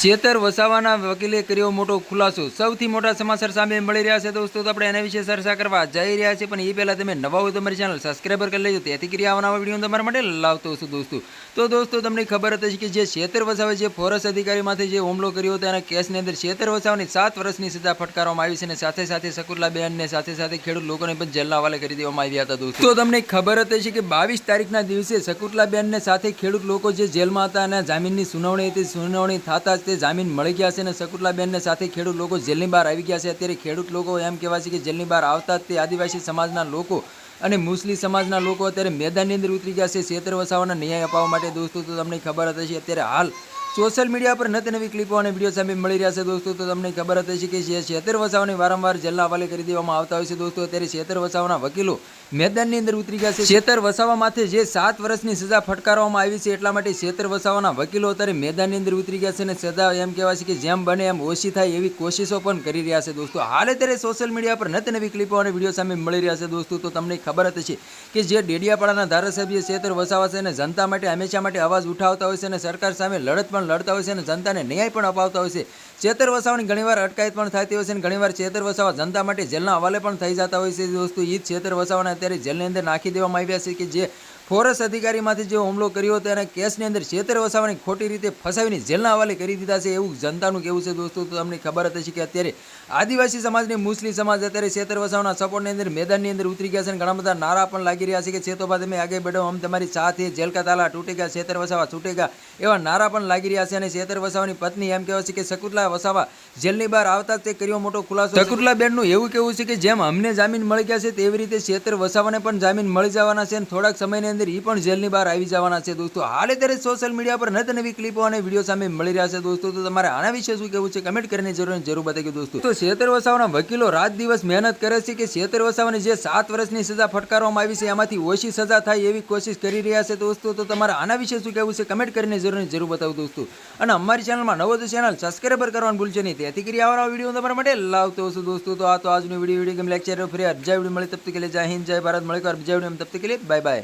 શેતર વસાવાના વકીલે કર્યો મોટો ખુલાસો। સૌથી મોટા સમાચાર સામે મળી રહ્યા છે દોસ્તો, તો આપણે એના વિશે ચર્ચા કરવા જઈ રહ્યા છીએ। પણ એ પહેલાં તમે નવા હોય તો અમારી ચેનલ સબસ્ક્રાઈબર કરી લેજો, તેથી કરી આવવાના વિડીયો તમારા માટે લાવતો છું દોસ્તો। તો દોસ્તો તમને ખબર હતી કે જે શેતર વસાવે જે ફોરેસ્ટ અધિકારીમાંથી જે હુમલો કર્યો હતો એના કેસની અંદર શેતર વસાવાની 7 વર્ષની સજા ફટકારવામાં આવી છે અને સાથે સાથે શકુંતલાબેનને સાથે ખેડૂત લોકોને પણ જેલના હવાલે કરી દેવામાં આવ્યા હતા દોસ્તો। તો તમને ખબર હતી કે 22 તારીખના દિવસે શકુંતલાબેનને સાથે ખેડૂત લોકો જે જેલમાં હતા અને જામીનની સુનાવણી હતી, સુનાવણી થતા તે જામીન મળી ગયા છે અને શકુંતલાબેનને સાથે ખેડૂત લોકો જેલની બહાર આવી ગયા છે। અત્યારે ખેડૂત લોકો એમ કહેવાય છે કે જેલની બહાર આવતા જ તે આદિવાસી સમાજના લોકો અને મુસ્લિમ સમાજના લોકો અત્યારે મેદાનની અંદર ઉતરી ગયા છે શેતર વસાવાના ન્યાય અપાવવા માટે દોસ્તો। તો તમને ખબર હતી અત્યારે હાલ સોશિયલ મીડિયા પર નવી ક્લિપો અને વિડીયો સામે મળી રહ્યા છે દોસ્તો। તો તમને ખબર હતી કે જે શેતર વસાવાને વારંવાર જેલના હવાલે કરી દેવામાં આવતા હોય છે દોસ્તો। અત્યારે શેતર વસાવાના વકીલો મેદાનની અંદર ઉતરી ગયા છે। શેતર વસાવા માથે જે 7 વર્ષની સજા ફટકારવામાં આવી છે એટલા માટે શેતર વસાવાના વકીલો અત્યારે મેદાનની અંદર ઉતરી ગયા છે અને સજા એમ કહેવાય છે કે જેમ બને એમ ઓછી થાય એવી કોશિશો પણ કરી રહ્યા છે દોસ્તો। હાલ અત્યારે સોશિયલ મીડિયા પર નવી ક્લિપો અને વિડીયો સામે મળી રહ્યા છે દોસ્તો। તો તમને ખબર હતી કે જે ડેડિયાપાડાના ધારાસભ્ય શેતર વસાવા છે અને જનતા માટે હંમેશા માટે અવાજ ઉઠાવતા હોય છે અને સરકાર સામે લડત પણ લડતા હોય છે અને જનતાને ન્યાય પણ અપાવતા હોય છે। શેતર વસાવાની ઘણીવાર અટકાયત પણ થતી હોય છે અને ઘણીવાર શેતર વસાવા જનતા માટે જેલના હવાલે પણ થઈ જતા હોય છે દોસ્તો। એ જ શેતર વસાવાને અત્યારે જેલની અંદર નાખી દેવામાં આવ્યા છે કે જે ફોરેસ્ટ અધિકારીમાંથી જે હુમલો કર્યો હતો એના કેસની અંદર શેતર વસાવાની ખોટી રીતે ફસાવીને જેલના હવાલે કરી દીધા છે એવું જનતાનું કહેવું છે દોસ્તો। તો તમને ખબર હતી કે અત્યારે આદિવાસી સમાજની મુસ્લિમ સમાજ અત્યારે શેતર વસાવાના સપોર્ટની અંદર મેદાનની અંદર ઉતરી ગયા છે અને ઘણા બધા નારા પણ લાગી રહ્યા છે કે ચેતોબા તમે આગે બઢો, હમ તમારી સાથે, જેલ કા તાલા તૂટેગા, શેતર વસાવા છૂટેગા, એવા નારા પણ લાગી રહ્યા છે। અને શેતર વસાવાની પત્ની એમ કહેવાય છે કે શકુંતલા વસાવા જેલની બહાર આવતા જ તે કર્યો મોટો ખુલાસો। શકુંતલાબેનનું એવું કહેવું છે કે જેમ અમને જામીન મળી ગયા છે તેવી રીતે શેતર વસાવાને પણ જામીન મળી જવાના છે અને થોડાક સમયની અંદર એ પણ જેલની બહાર આવી જવાના છે દોસ્તો। હાલ અત્યારે સોશિયલ મીડિયા પર નવી ક્લિપો અને વિડીયો સામે મળી રહ્યા છે દોસ્તો। તો તમારે આના વિશે શું કહેવું છે કમેન્ટ કરીને જરૂર બતાવી દોસ્તો। તો શેતર વસાવાના વકીલો રાત દિવસ મહેનત કરે છે કે શેતર વસાવાની જે 7 વર્ષની સજા ફટકારવામાં આવી છે એમાંથી ઓછી સજા થાય એવી કોશિશ કરી રહ્યા છે દોસ્તો। તો તમારે આના વિશે શું કહેવું છે કમેન્ટ કરીને જરૂર બતાવો દોસ્તો। અને અમારી ચેનલમાં નવો તો ચેનલ સબસ્ક્રાઈબર કરવાનું ભૂલશો નહીં, તેથી કરી આવવાના વિડીયો તમારા માટે લાવતો છું દોસ્તો। તો આ તો આજનો વિડીયો ગેમ લેક્ચર ફરી બીજા વિડીયો મળે તબ તક કે लिए जय हिंद जय भारत। મળે બીજા વિડીયો તબ તક કે लिए बाय बाय।